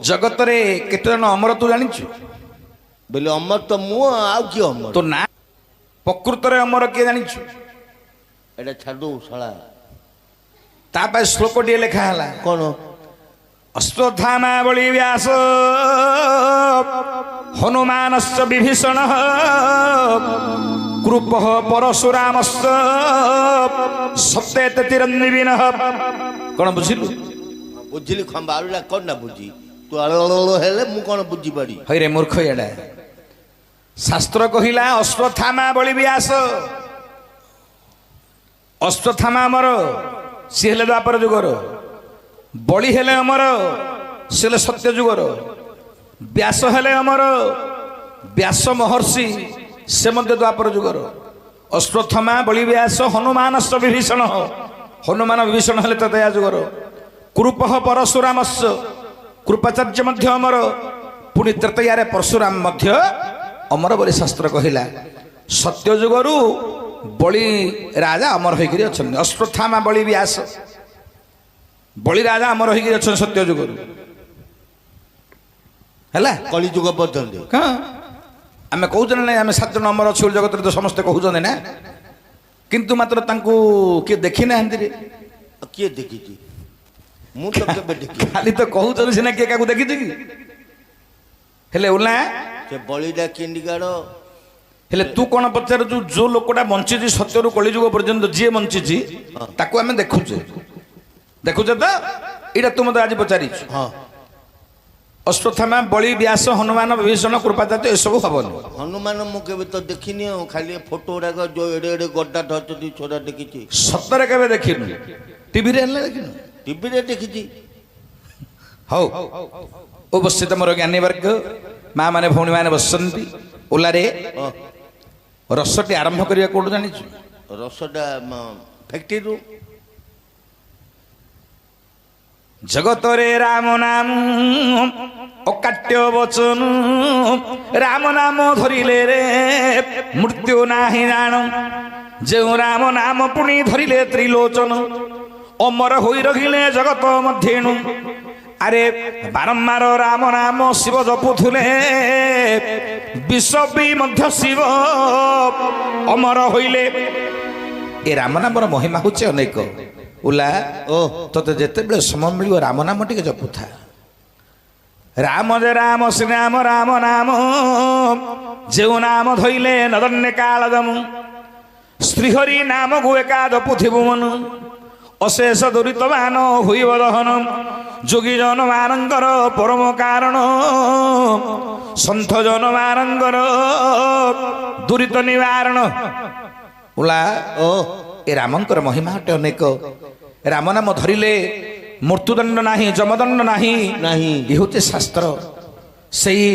जगत रे केते जन अमर तू जानिछु बोले अमर तो मु आउ कि अमर तो ना प्रकृत रे अमर के जानिछु एटा छाडू सळा ता पे श्लोक डी लिखा हला कोन अश्वत्थामा बलि व्यास हनुमानश्च विभीषण कृपः परशुरामश्च सप्तेत तिरन्विनः कोन बुझिलु बुझिली खंबारुला कोन ना बुझी तू अलो हेले मु कोन बुझी पड़ी हइरे मूर्ख एडा शास्त्र कहिला अश्वत्थामा बलि व्यास अश्वत्थामा अमर सी हेले द्वापर जुगर बलि हेले अमर सी हेले सत्य जुगर व्यास हेले अमर व्यास महर्षि से मध्य द्वापर जुगर अश्वत्थामा बलि व्यास हनुमानश्च विभीषण हनुमान विभीषण हेले तदया जुगर कृपः परशुरामश्च कृपाचार्य मध्य अमर पुणी तृतीया परशुराम मध्य अमर बोली शास्त्र कहिला सत्य जुगरु बलि राजा अमर होइकरी अछन अश्वत्थामा बलि व्यास बलि राजा अमर होइकरी अछन सत्य जुगरु हला कली जुग बदल हां आमे कहउजन नै आमे सात जन अमर अछि जगत रे तो समस्त कहउजन ना किंतु मात्र तांको के देखि ना हंदी रे के देखि छी मु तो केबे देखि खाली तो कहउजन सिना के काकू देखि छी हेले उला से बलिडा किंडिगाड़ो हेले तू कोन पचार जो लोकटा बंची जी सत्यरु कलिजुग पर्यंत जे बंची जी ताको आमे देखुचे देखुचे तो इडा तू मते आज पचारि हां अश्वत्थामा बलि व्यास हनुमान विभीषण कृपाचार्य ए सब हबन हनुमान मु केबे तो देखिनी खाली फोटो रा जो एडे एडे गड्डा धरती छोरा देखि छी सत्तर केबे देखिनु टीवी रे हल्ला देखिनु टीवी रे देखि छी हौ उपस्थित मोर ज्ञानी वर्ग माँ माने भौणी माने बसंती ओला रे रसटी आरंभ करिया कोड जानि छु रसडा फैक्ट्री रू जगत रे राम नाम अकाट्य वचन राम नाम धरिले रे मृत्यु नाही जान जे राम नाम पुणी धरिले त्रिलोचन अमर होई रहिले जगत मध्येनु अरे बारंबार राम नाम शिव जपुथुले विश्व भी मध्य शिव अमर होइले ए राम नामर महिमा होचे अनेक उला ओ तते जेते बेले समय मिलियो राम नाम टिके जपुथा राम जे राम श्री राम राम नाम जेउ नाम धइले नदन्य कालदम श्रीहरि नाम गु एका जपुथिबु मन अशेष दुरितमान हुई दहन जोगी जन मानंकर परम कारण सन्थ जन मानंकर दुरित निवारण उला ओ ए रामंकर महिमा हटे अनेक राम नाम धरिले मृत्युदंड नाही जमदंड नाही नाही ये होते शास्त्र सही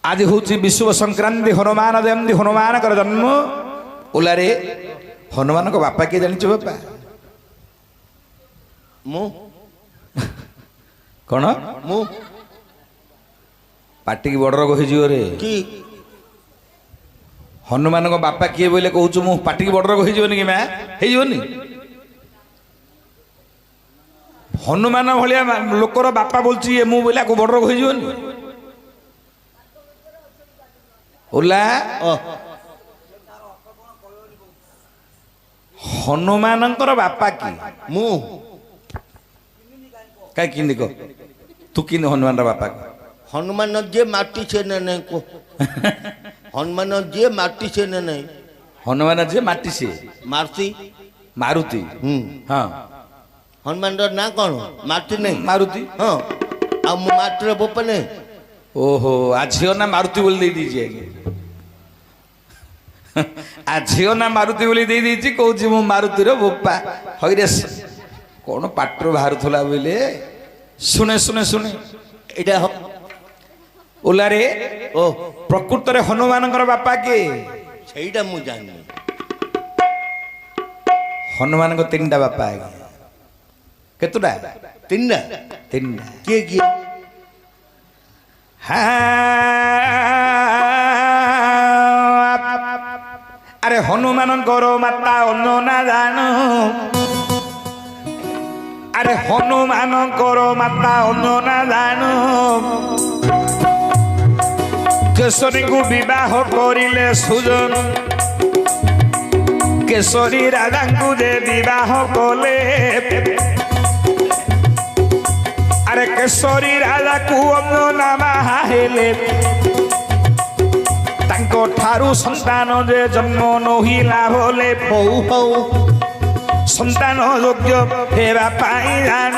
आज होची विश्व संक्रांति हनुमान जयंती हनुमान कर जन्म उला रे हनुमान को बापा के जानिछ बापा मु कौन मु पार्टी की बड़ रोग हो रे की हनुमान को बापा किए बोले कहूँ मु पार्टी की बड़ रोग होनी कि मैं होनी हनुमान भाया लोकर बापा बोलची ये मु बोले को बड़ रोग होनी ओला हनुमानंकर बापा की मु कहीं किंदी को तू किन हनुमान बापा को हनुमान जे माटी से नहीं को हनुमान जे माटी से नहीं हनुमान जे माटी से मारती मारुति हाँ हनुमान ना कौन माटी नहीं मारुति हाँ आ मु माटी रे बोप नहीं ओहो आज झील ना मारुति बोल दे दीजिए आज झील ना मारुति बोली दे दीजिए कहूँ मु मारुति रो बोपा हईरे कौन पाटर बाहर थला बोले सुने सुने सुने एटा ओला रे ओ प्रकृत रे हनुमान बापा के सेटा मु जानी हनुमान को तीन बापा है केतुटा तीन तीन के किए हाँ अरे हनुमान माता अन्य ना जानो আরে হনুমানଙ୍କର ମାତା ଅଞ୍ଜନା ଜାଣୁ କେଶରୀଙ୍କୁ ବିବାହ କରିଲେ ସୁଜନ କେଶରୀ ରାଜାଙ୍କୁ ଯେ ବିବାହ କଲେ ଆରେ କେଶରୀ ରାଜାକୁ ଅଞ୍ଜନା ବାହା ହେଲେ ତାଙ୍କ ଠାରୁ ସନ୍ତାନ ଯେ ଜନ୍ମ ନୋହିଲା ବୋଲେ ହଉ ହଉ ସନ୍ତାନ ଯୋଗ୍ୟ ହେବା ପାଇଁ ଜାଣ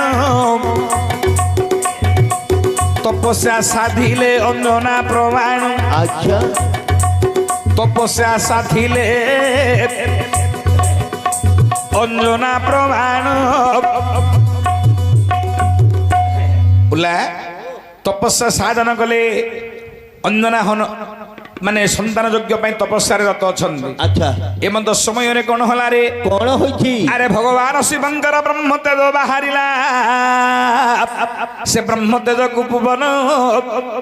তপস্যা সাধিলে অঞ্জনা প্রমাণ আচ্ছা তপস্যা সাধিলে অঞ্জনা প্রমাণ তপস্যা সাধন কলে অঞ্জনা হন মানে সন্তান যোগ্য পাই তপস্যার রত অছন্তি আচ্ছা এমন্ত সমୟରେ কোন হলা রে কোন হইছি আরে ভগবান শিবঙ্কর ব্রহ্মতেজ বাহারিলা সে ব্রহ্মতেজକୁ ভুবନ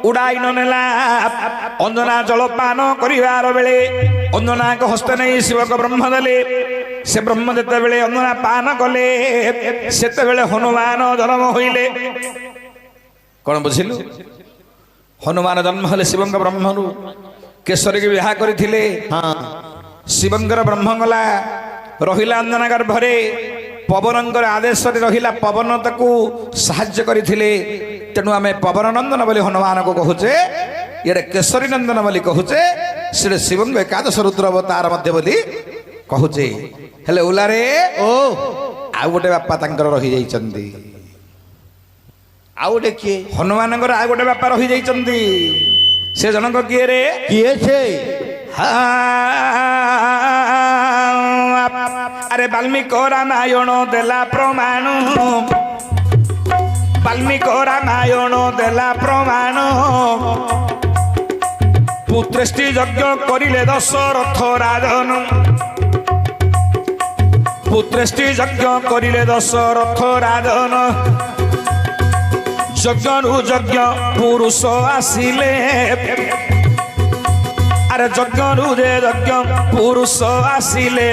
উড়াই নেলা অঞ্জনা জলপান করিবার বেলে অঞ্জনাক হস্তে নেই শিবক ব্রহ্ম দেলে সে ব্রহ্ম যেতেবেলে অঞ্জনা পান কলে সেতেবেলে হনুমান জন্ম হইলে কোন বুঝিলু হনুমান জন্ম হলে শিবঙ্ক ব্রহ্মরু কেশরীকে বিবাহ କରିଥିଲେ হ্যাঁ ଶିବଙ୍କର ବ୍ରହ୍ମଗଲା ରହିଲା ଅଞ୍ଜନା ଗର୍ଭରେ ପବନଙ୍କର ଆଦେଶରେ ରହିଲା ପବନ ତାକୁ ସାହାଯ୍ୟ କରିଥିଲେ ତେଣୁ ଆମେ ପବନ ନନ୍ଦନ ବୋଲି ହନୁମାନଙ୍କୁ କହୁଛେ ଇଆଡ଼େ କେଶରୀ ନନ୍ଦନ ବୋଲି କହୁଛେ ସେଟା ଶିବଙ୍କ ଏକାଦଶ ରୁଦ୍ର ଅବତାର ମଧ୍ୟ ବୋଲି କହୁଛେ ହେଲେ ଓଲାରେ ଓ ଆଉ ଗୋଟେ ବାପା ତାଙ୍କର ରହିଯାଇଛନ୍ତି ଆଉ ଗୋଟେ କିଏ ହନୁମାନଙ୍କର ଆଉ ଗୋଟେ ବାପା ରହିଯାଇଛନ୍ତି ସେ ଜଣକ କିଏ ରେ କିଏ ସେ আরে বাল্মীকি রামায়ণ দেলা প্রমাণ বাল্মীকি রামায়ণ দেলা প্রমাণ পুত্রেষ্টি যজ্ঞ করিলে দশরথ রাজন পুত্রেষ্টি যজ্ঞ করিলে দশরথ রাজন যজ্ঞরু যজ্ঞ পুরুষ আসিলে আরে যজ্ঞরু যে যজ্ঞ পুরুষ আসিলে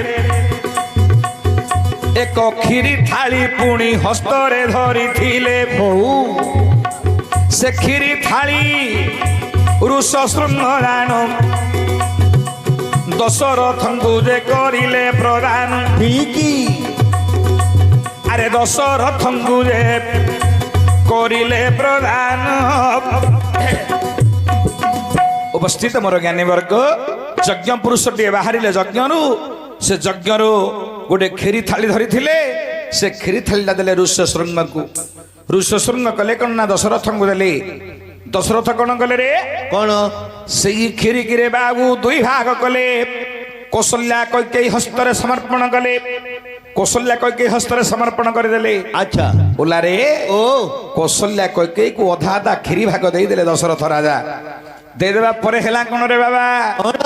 এক ক্ষীরি থাଳି পুଣି হস্তরে ধরিଥିଲେ হউ সে ক্ষীরি থাଳି ଋଷ ଶୃଙ୍ଗ ରାଣ ଦଶରଥଙ୍କୁ ଯେ କରିଲେ ପ୍ରଦାନ ঠিকই আরে দশরথଙ୍କୁ যে করিলে প্রদান উপস্থিত মোর জ্ঞানী বর্গ যজ্ঞ পুরুষটিଏ ବାହାରିଲେ ଯଜ୍ଞରୁ ସେ ଯଜ୍ଞରୁ ଗୋଟେ କ୍ଷୀରି ଥାଳି ଧରିଥିଲେ ସେ କ୍ଷୀରି ଥାଳିଟା ଦେଲେ ଋଷ ଶୃଙ୍ଗକୁ ଋଷ ଶୃଙ୍ଗ କଲେ କଣ ନା ଦଶରଥଙ୍କୁ ଦେଲେ ଦଶରଥ କଣ କଲେ ରେ কোন ସେଇ କ୍ଷୀରିକିରେ ବାବୁ ଦୁଇ ଭାଗ କଲେ କୌଶଲ୍ୟା କୈକେୟୀ ହସ୍ତରେ ସମର୍ପଣ କଲେ କୌଶଲ୍ୟା କୈକେୟୀ ହସ୍ତରେ ସମର୍ପଣ କରିଦେଲେ আচ্ছা ଓଲାରେ ও କୌଶଲ୍ୟା କୈକେୟୀକୁ ଅଧା ଅଧା କ୍ଷୀରି ଭାଗ ଦେଇଦେଲେ ଦଶରଥ ରାଜା ଦେଇଦେବା ପରେ ହେଲା କଣ ରେ ବାବା কোন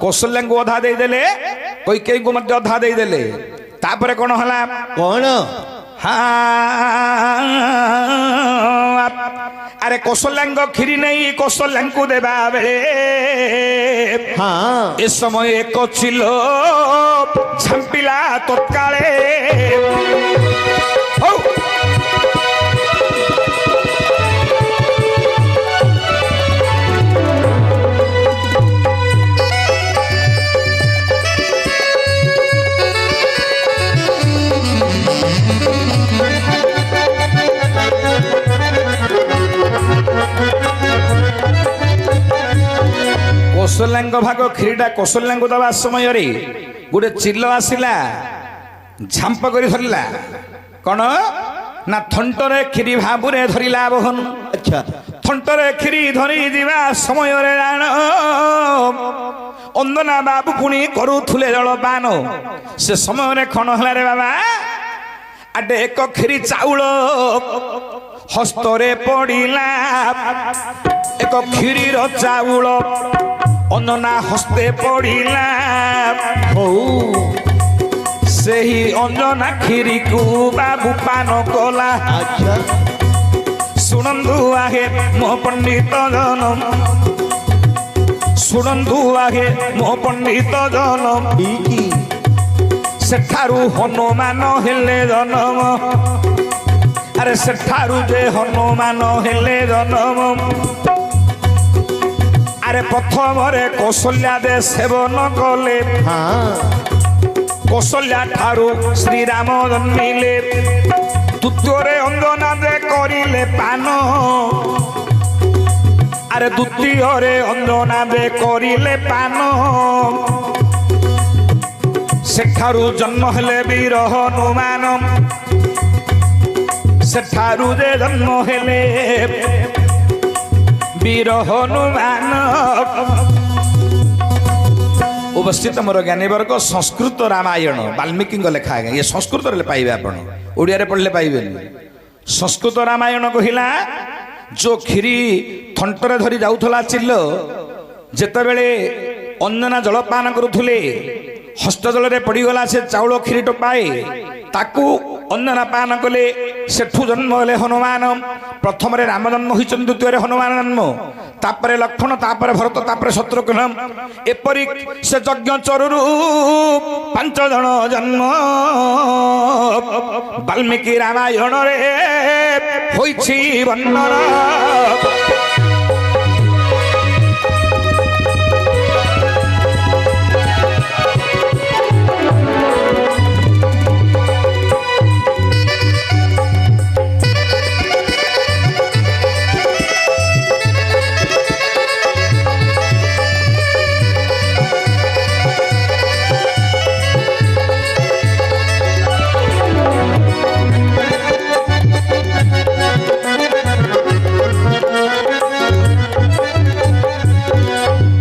କୌଶଲ୍ୟାଙ୍କୁ ଅଧା ଦେଇଦେଲେ କୈକେୟୀଙ୍କୁ ମଧ୍ୟ ଅଧା ଦେଇଦେଲେ ତାପରେ କଣ ହେଲା কোন আরে কৌশল্যাঙ্গ କ୍ଷୀରି ନେଇ କୌଶଲ୍ୟାଙ୍କୁ ଦେବା ବେଳେ হ্যাঁ এ সময় এক ছিল ঝাম্পিলা তৎকালে হৌ। କୌଶଲ୍ୟାଙ୍କ ଭାଗ କ୍ଷୀରିଟା କୌଶଲ୍ୟାଙ୍କୁ ଦେବା ସମୟରେ ଗୋଟେ ଚିଲ ଆସିଲା ଝାମ୍ପ କରି ଧରିଲା କଣ ନା ଥଣ୍ଟରେ କ୍ଷୀରି ଭାବୁରେ ଧରିଲା ବହନ আচ্ছা ଥଣ୍ଟରେ କ୍ଷୀରି ଧରି ଯିବା ସମୟରେ ଜାଣ ଅଞ୍ଜନା ବାବୁ ପୁଣି କରୁଥିଲେ ଜଳପାନ ସେ ସମୟରେ କଣ ହେଲା ରେ ବାବା ଆଡେ ଏକ କ୍ଷୀରି ଚାଉଳ ହସ୍ତରେ ପଡ଼ିଲା ଏକ କ୍ଷୀରିର ଚାଉଳ ଅଞ୍ଜନା ହସ୍ତେ ପଡ଼ିଲା ହଉ ସେହି ଅଞ୍ଜନା କ୍ଷୀରିକୁ ବାବୁ ପାନ କଲା আচ্ছা ଶୁଣନ୍ତୁ ଆହେ ମୋ ପଣ୍ଡିତ ଜନ ଶୁଣନ୍ତୁ ଆହେ ମୋ ପଣ୍ଡିତ ଜନ ঠিকই ସେଠାରୁ ହନୁମାନ ହେଲେ ଜନମ ଆରେ ସେଠାରୁ ଯେ ହନୁମାନ ହେଲେ ଜନମ ଆରେ ପ୍ରଥମରେ କୌଶଲ୍ୟା ଦେ ସେବନ କଲେ କୌଶଲ୍ୟା ଠାରୁ ଶ୍ରୀରାମ ଜନ୍ମିଲେ ଦ୍ୱିତୀୟରେ ଅଞ୍ଜନା ଦେ କରିଲେ ପାନ ଆରେ ଦ୍ୱିତୀୟରେ ଅଞ୍ଜନା ଦେ କରିଲେ ପାନ ସେଠାରୁ ଜନ୍ମ ହେଲେ ବୀର ହନୁମାନ ସେଠାରୁ ଯେ ଜନ୍ମ ହେଲେ ବୀର ହନୁମାନ। ଉପସ୍ଥିତ ମୋର ଜ୍ଞାନୀବର୍ଗ ସଂସ୍କୃତ ରାମାୟଣ ବାଲ୍ମୀକିଙ୍କ ଲେଖା ଆଜ୍ଞା ଇଏ ସଂସ୍କୃତରେ ପାଇବେ ଆପଣ ଓଡ଼ିଆରେ ପଢ଼ିଲେ ପାଇବେନି। ସଂସ୍କୃତ ରାମାୟଣ କହିଲା ଯୋଉ କ୍ଷୀରି ଥଣ୍ଟରେ ଧରି ଯାଉଥିଲା ଚିଲ ଯେତେବେଳେ ଅଞ୍ଜନା ଜଳପାନ କରୁଥିଲେ ହସ୍ତ ଜଳରେ ପଡ଼ିଗଲା ସେ ଚାଉଳ କ୍ଷୀରି ଟୋପାଏ ତାକୁ ଅଞ୍ଜନା ପାନ କଲେ ସେଠୁ ଜନ୍ମ ହେଲେ ହନୁମାନ। ପ୍ରଥମରେ ରାମ ଜନ୍ମ ହୋଇଛନ୍ତି ଦ୍ୱିତୀୟରେ ହନୁମାନ ଜନ୍ମ ତାପରେ ଲକ୍ଷ୍ମଣ ତାପରେ ଭରତ ତାପରେ ଶତ୍ରୁଘ୍ନ ଏପରି ସେ ଯଜ୍ଞ ଚରୁରୁ 5 ଜଣ ଜନ୍ମ ବାଲ୍ମୀକି ରାମାୟଣରେ ହୋଇଛି ବର୍ଣ୍ଣନା।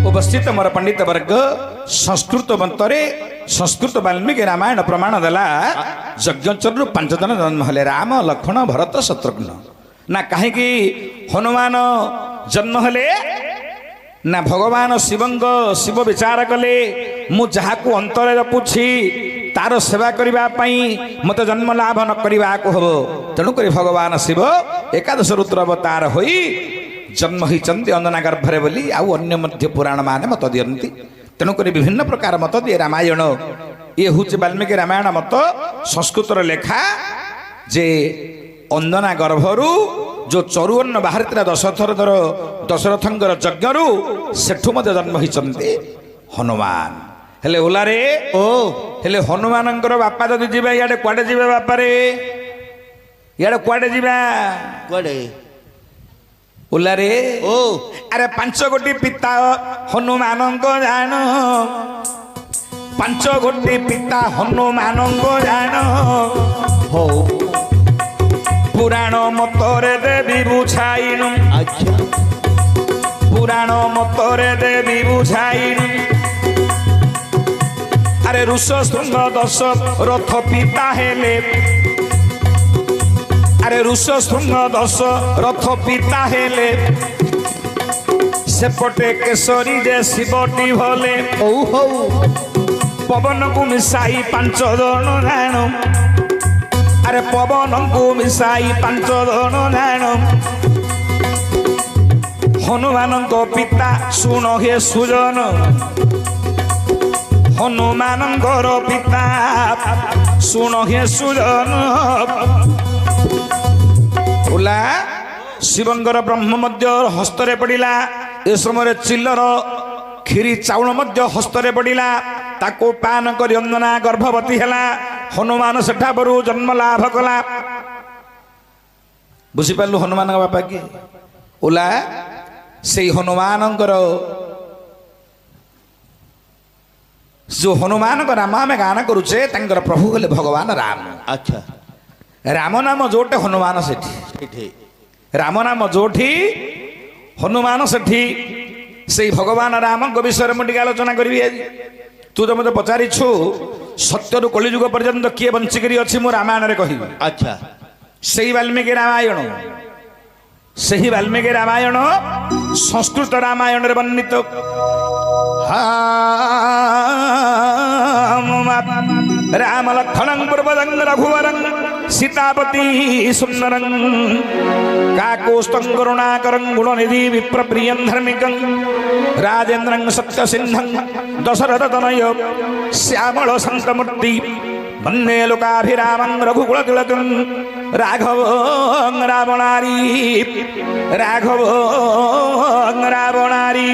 उपस्थित मोर पंडित वर्ग संस्कृत मंत्रे संस्कृत वाल्मीकि रामायण प्रमाण देला यज्ञचरु 5 जन जन्म हेले राम लक्ष्मण भरत शत्रुघ्न ना कहीं हनुमान जन्म हेले ना भगवान शिव विचार कले मु जहाकू अंतर जपुछि तार सेवा करने मत जन्म लाभ न करने को हम तेणुक भगवान शिव एकादश रुद्र अवतार होई जन्म होती अंजना गर्भरे बोली आउ अन्य मध्य पुराण माने मत दियंती तेणुक विभिन्न प्रकार मत दिए रामायण ये हूँ वाल्मीकि रामायण मत संस्कृत लेखा जे अंजना गर्भरू जो चरुअन्न बाहर दशरथंकर यज्ञरू सेठू मत जन्म होती हनुमान हेले ओलारे ओ हेले हनुमानंकर बापा जदि जीवा इयाडे कुआडे जीवे बापा रे इयाडे कुआडे जीवा कुआडे ओलारे ओ अरे 5 गोटी पिता हनुमानंको जान 5 गोटी पिता हनुमानंको जान हो पुराण मतरे देवी बुझाइन अच्छा पुराण मतरे देवी बुझाइन अरे ऋष शृंग दश रथ पिता हेले अरे ऋष शृंग दश रथ पिता हेले सेपटे केसरी जे शिवटी भले ओ हो पवन को मिसाई 5 जन जान अरे पवन को मिसाई 5 जन जान हनुमान को पिता सुन हे सुजन हनुमान पिता सुन हे सुजन ओला शिवंगर ब्रह्म मध्य हस्तरे पड़िला ए समय चिल्लर खीरी चाउल मध्य हस्तरे पड़िला ताको पान करी अंजना गर्भवती हैला हनुमान सेठा बरु जन्म लाभ कला बुझी पालु हनुमान बापा की ओला से हनुमानंकर जो हनुमान का नाम आम गान करुचे तंकर प्रभु हेले भगवान राम अच्छा राम नाम जोटे हनुमान सेठी राम नाम जोठी हनुमान सेठी से भगवान राम विषय मुझे आलोचना करी आज तू तो मत पचारिछु सत्य रु कलिजुग पर्यंत किए बंचिकी अच्छी मु रामायण कहि अच्छा से वाल्मीकि रामायण से वाल्मीकि रामायण संस्कृत रामायण वर्णित राम लक्ष्मण पूर्वजंग रघुवरं सीतापति सुंदरं काकोस्तं करुणाकरं गुणनिधि विप्रप्रियं धर्मिकं राजेन्द्रं सत्यसिंहं दशरथ तनय श्यामल संतमूर्ति वन्दे लोकाभिरामं रघुकुलतिलकं राघवं रावणारी राघवं रावणारी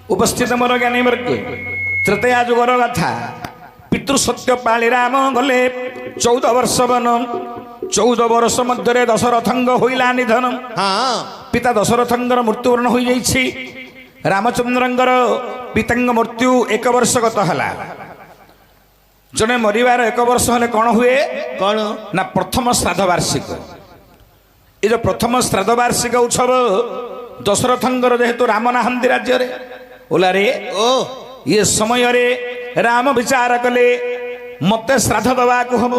उपस्थित मोर ज्ञानी वर्ग तृतीया जुगर कथा पितृ सत्य पाली राम गले 14 वर्ष वन 14 वर्ष मध्य दशरथंग होइला निधन हाँ पिता दशरथंगर मृत्युवरण हो जाइछि रामचंद्रंगर पितांग मृत्यु 1 वर्ष गत हला जने मरिवार 1 वर्ष हेले कौन हुए कौन ना प्रथम श्राद्ध वार्षिक ये जो प्रथम श्राद्ध वार्षिक उत्सव दशरथंगर जेहेतु राम नाहंती राज्य रे ओला रे ओ ये समय रे राम विचार कले मते श्राद्ध दवा को हम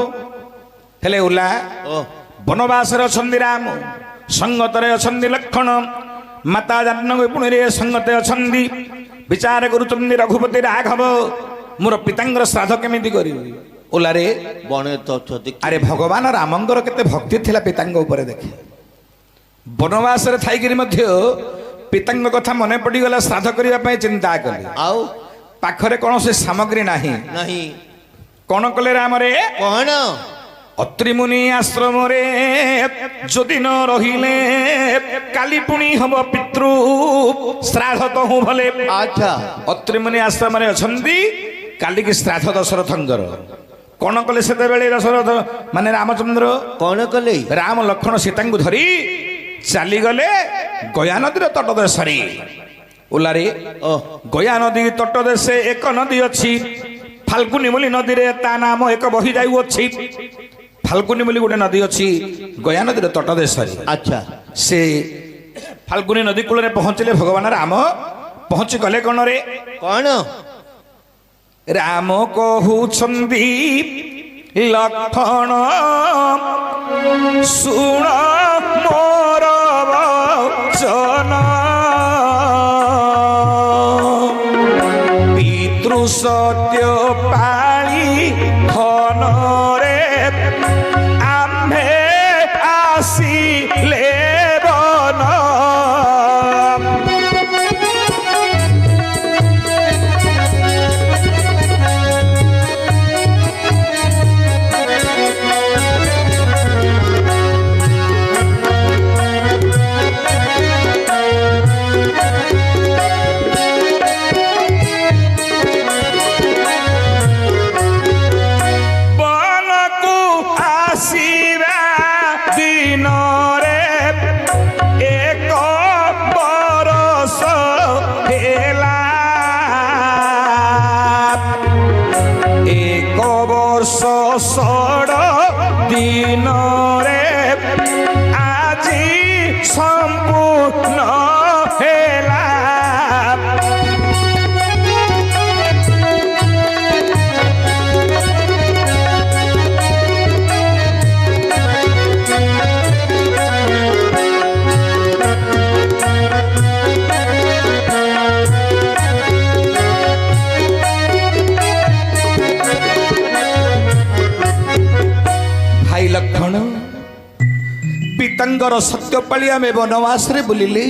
हेले ओला ओ वनवास रे अछंदी राम संगत रे अछंदी लक्ष्मण माता जानकी पुणी रे संगत अछंदी विचार करूचंदी रघुपति राघव मोर पितांगर श्राद्ध केमिति करिवि ओला रे बणे तो छति अरे भगवान रामंगर केते भक्ति थिला पितांग ऊपर देखे वनवास रे थाइगिरी मध्य पितांग कथा मने पड़ी गला श्राद्ध करिया पय चिंता कले आउ पाखरे कौन से सामग्री नाही नहीं कौन कले राम रे कौन अत्रि मुनि आश्रम रे जदि न रहिले काली पुणी हम पितृ श्राद्ध तो हूँ भले अच्छा अत्रि मुनि आश्रम रे अछंदी काली की श्राद्ध दशरथंगर कौन कले सेते बेले दशरथ माने रामचंद्र कौन कले राम लक्ष्मण सीता को धरी चली गले गया नदी तट देशरे ओलारे ओ गया नदी तट देशे एक नदी अच्छी फाल्गुनी बोली नदी रे ता नाम एक बही जाऊ अच्छी फाल्गुनी बोली गोटे नदी अच्छी गया नदी तट देशरे अच्छा से फाल्गुनी नदी कूल रे पहुंचले भगवान राम पहुंची गले कौन रे कौन राम कहूछंदी लक्ष्मण सुण मोर वचन पितृ सत्य पाली धन रे आम्भे आसिले बन षड़ दिन रे आजी संपूर्ण हेला लक्षण पितांगर सत्यपाली आमे वनवास रे बुलिले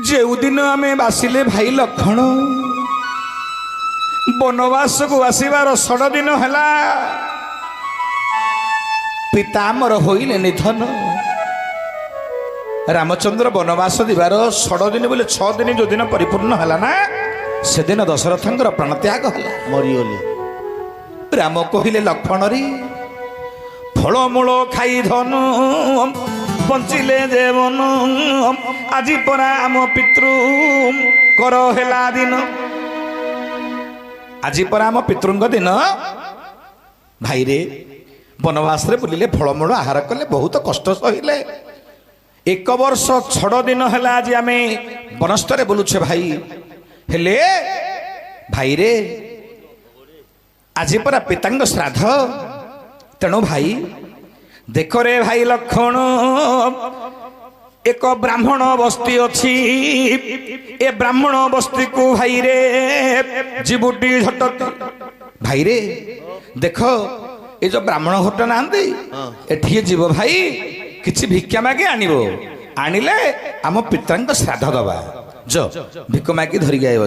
जेउ दिन आमे बासिले भाई लक्षण वनवास को आसीबार 16 दिन हला पिता आमर होइले निधन रामचंद्र वनवास दिबार 16 दिन बोले 6 दिन जो दिन परिपूर्ण हला ना से दिन दशरथंकर प्राणत्याग हला मरियोले राम कहिले लक्ष्मण रे फलमूल खाई धनु बंचिले जेवन आज परा आम पितृ कर हेला दिन आज परा आम पितृंग दिन भाई रे वनवास रे बुलिले फलमूल आहार कले बहुत कष्ट सहिले 1 वर्ष 6 दिन हेला आज आमे वनस्थरे बुलुछे भाई हेले भाई रे आज परा पितांग श्राद्ध तेणु भाई ଦେଖରେ ଭାଇ ଲକ୍ଷଣ ଏକ ବ୍ରାହ୍ମଣ ବସ୍ତି ଅଛି ଏ ବ୍ରାହ୍ମଣ ବସ୍ତିକୁ ଭାଇରେ ଯିବୁଟି ଝଟତି ଭାଇରେ ଦେଖ ଏ ଯୋଉ ବ୍ରାହ୍ମଣ ଘଟ ନାହାନ୍ତି ଏଠିକି ଯିବ ଭାଇ କିଛି ଭିକ୍ଷା ମାଗି ଆଣିବ ଆଣିଲେ ଆମ ପିତାଙ୍କ ଶ୍ରାଦ୍ଧ ଦବା ଭିକ ମାଗି ଧରିକି ଆଇବ